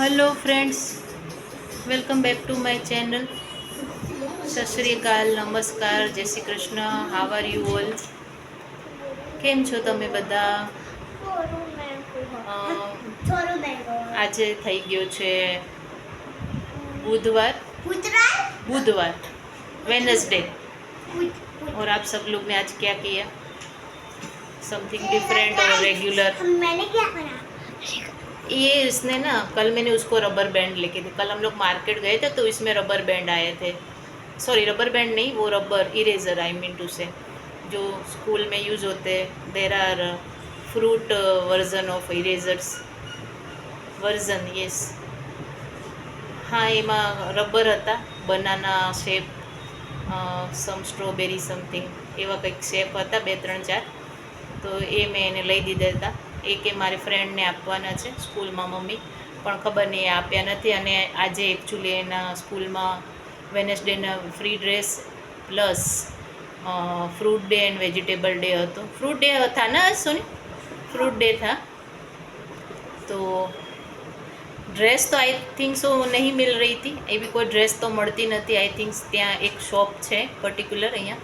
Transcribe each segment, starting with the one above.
Hello friends, welcome back to my channel. सत श्री अकाल, नमस्कार, जय Shri Krishna. How are you all? केम छो तमे बधा? આજે થઈ ગયો છે बुधवार बुधवार वेनसडे। और आप सब लोग ने आज क्या किया? समथिंग डिफरेंट और रेगुलर? मैंने क्या करा? ये इसने ना, कल मैंने उसको रबर बैंड लेके दी। कल हम लोग मार्केट गए थे तो इसमें रबर बैंड आए थे। सॉरी, रबर बैंड नहीं, वो rubber eraser, I mean to say, जो स्कूल में यूज़ होते हैं। There are fruit version of erasers version, yes. हाँ, એમાં રબર હતા, banana shape, some strawberry something એવા કંઈક શેપ હતા, 2-3-4। તો એ મેં એને લઈ દીધા હતા। એ કે મારી ફ્રેન્ડને આપવાના છે સ્કૂલમાં મમ્મી, પણ ખબર નહીં એ આપ્યા નથી। અને આજે એકચ્યુઅલી એના સ્કૂલમાં વેનસડેના free dress plus fruit day and vegetable day હતો। फ्रूट डे था ना सोनी? फ्रूट डे था। तो ड्रेस तो आई थिंक सो नहीं मिल रही थी। एवी कोई ड्रेस तो મળતી નથી। आई थिंक ત્યાં એક શોપ છે પર્ટિક્યુલર અહીંયા,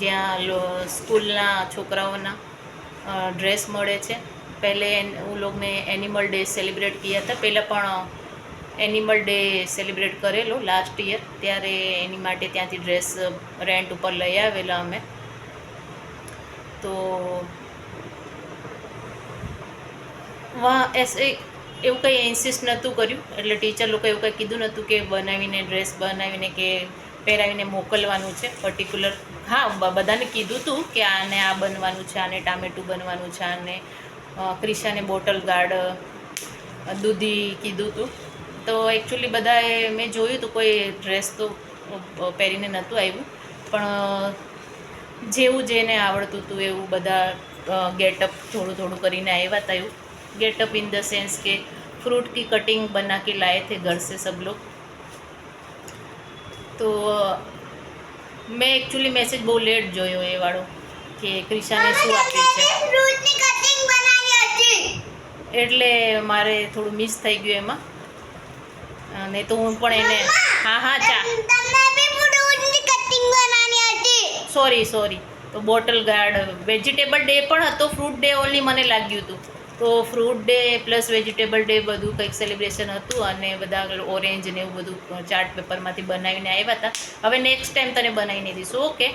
જ્યાં સ્કૂલના છોકરાઓના ड्रेस મળે છે। पहले उन लोग ने एनिमल डे सेलिब्रेट किया था। पहला पण एनिमल डे सेलिब्रेट करेलो लास्ट ईयर, त्यारे एनी माटे त्यांथी ड्रेस रेंट पर लई आवेला अमे। तो वहाँ ऐसे એવું કંઈ ઇન્સિસ્ટ નહોતું કર્યું, એટલે ટીચર લોકો એવું કંઈ કીધું નહોતું કે બનાવીને ડ્રેસ બનાવીને કે પહેરાવીને મોકલવાનું છે પર્ટિક્યુલર। હા, બધાને કીધું હતું કે આને આ બનવાનું છે, આને ટામેટું બનવાનું છે, આને ક્રિશાને બોટલ ગાર્ડ, દૂધી કીધું હતું। તો એકચ્યુઅલી બધાએ મેં જોયું હતું, કોઈ ડ્રેસ તો પહેરીને નહોતું આવ્યું, પણ જેવું જેને આવડતું હતું એવું બધા गेटअप थोड़ू थोड़ू કરીને આવ્યા હતા। એવું गेटअप इन द सेंस के फ्रूट की कटिंग बना के लाए थे घर से सब लोग। तो मैं एक्चुअली मैसेज बहुत लेट જોયો એ વાળો કે ક્રિશાને શું આપ્યું છે, ફ્રૂટની કટિંગ બનાવવાની હતી, એટલે મારે થોડું મિસ થઈ ગયું એમાં। નહીં તો હું પણ એને હા હા ચા તમને બી ફ્રૂટની કટિંગ બનાવવાની હતી। સોરી તો બોટલ ગાર્ડ વેજીટેબલ ડે પણ હતો, ફ્રૂટ ડે ઓનલી મને લાગ્યું હતું। તો fruit day plus vegetable day બધું કંઈક સેલિબ્રેશન હતું, અને બધા ઓરેન્જ ને એવું બધું ચાર્ટ પેપરમાંથી બનાવીને આવ્યા હતા। હવે નેક્સ્ટ ટાઈમ તને બનાવીને દઈશું, ઓકે?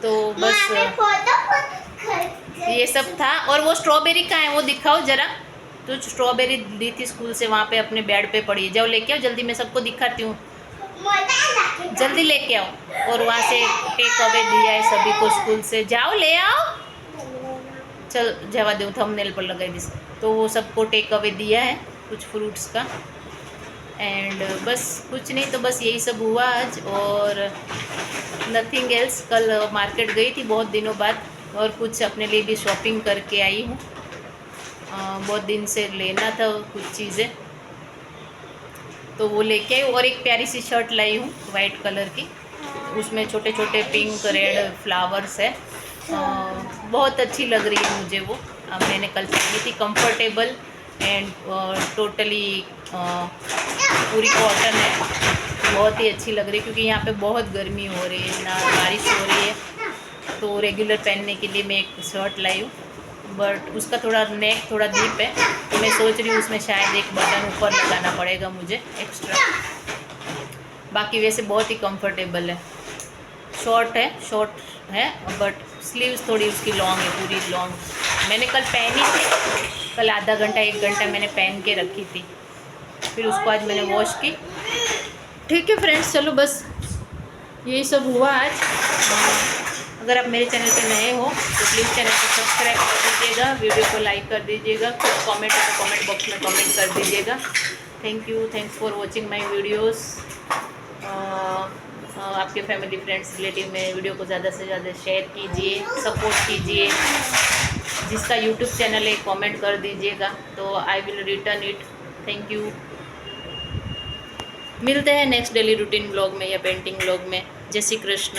तो बस ये सब था। और वो स्ट्रॉबेरी कहाँ है, वो दिखाओ जरा। तो स्ट्रॉबेरी दी थी स्कूल से, वहाँ पे अपने बेड पे पड़ी है। जाओ लेके आओ जल्दी, मैं सबको दिखाती हूँ, जल्दी लेके आओ। और वहाँ से टेक अवे दिया है सभी को स्कूल से, जाओ ले आओ। चल जवा दो, थंबनेल पर लगाई दी। तो वो सबको टेक अवे दिया है कुछ फ्रूट्स का। एंड बस कुछ नहीं, तो बस यही सब हुआ आज, और नथिंग एल्स। कल मार्केट गई थी बहुत दिनों बाद, और कुछ अपने लिए भी शॉपिंग करके आई हूँ। बहुत दिन से लेना था कुछ चीज़ें, तो वो लेके आई। और एक प्यारी सी शर्ट लाई हूँ वाइट कलर की, उसमें छोटे छोटे पिंक रेड फ्लावर्स है। बहुत अच्छी लग रही है मुझे वो। मैंने कल पहनी थी, कंफर्टेबल एंड टोटली पूरी कॉटन है, बहुत ही अच्छी लग रही है। क्योंकि यहाँ पे बहुत गर्मी हो रही है ना, बारिश हो रही है, तो रेगुलर पहनने के लिए मैं एक शर्ट लाई हूँ। बट उसका थोड़ा नेक थोड़ा डीप है, तो मैं सोच रही हूँ उसमें शायद एक बटन ऊपर लगाना पड़ेगा मुझे एक्स्ट्रा। बाकी वैसे बहुत ही कंफर्टेबल है। शॉर्ट है बट स्लीव्स थोड़ी उसकी लॉन्ग है, पूरी लॉन्ग। मैंने कल पहनी थी, कल आधा घंटा 1 घंटा मैंने पहन के रखी थी, फिर उसको आज मैंने वॉश की। ठीक है फ्रेंड्स, चलो बस यही सब हुआ आज। अगर आप मेरे चैनल पे नए हो तो प्लीज़ चैनल को सब्सक्राइब कर दीजिएगा, वीडियो को लाइक कर दीजिएगा, कुछ कमेंट है तो कमेंट बॉक्स में कमेंट कर दीजिएगा। Thanks for watching my videos. आपके फैमिली फ्रेंड्स रिलेटिव में वीडियो को ज़्यादा से ज़्यादा शेयर कीजिए, सपोर्ट कीजिए। जिसका यूट्यूब चैनल है कमेंट कर दीजिएगा, तो I will return it. Thank you. मिलते हैं नेक्स्ट डेली रूटीन ब्लॉग में या पेंटिंग ब्लॉग में। जय श्री कृष्ण।